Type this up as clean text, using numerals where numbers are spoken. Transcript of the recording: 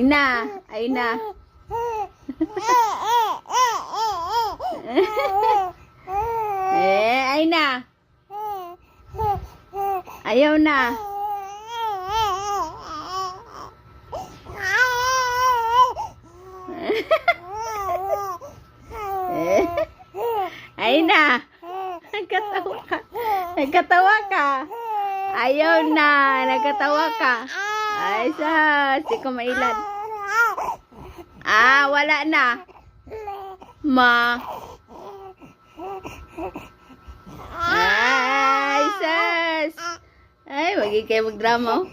Ina, ay na. Ay na. Ayaw na. Ay na. Nagkatawa ka. Nagkatawa ka. Ayaw na. Nagkatawa ka. Ay, di ko mailan. Wala na. Ma. Ay, sus. Ay, wag kayo magdrama.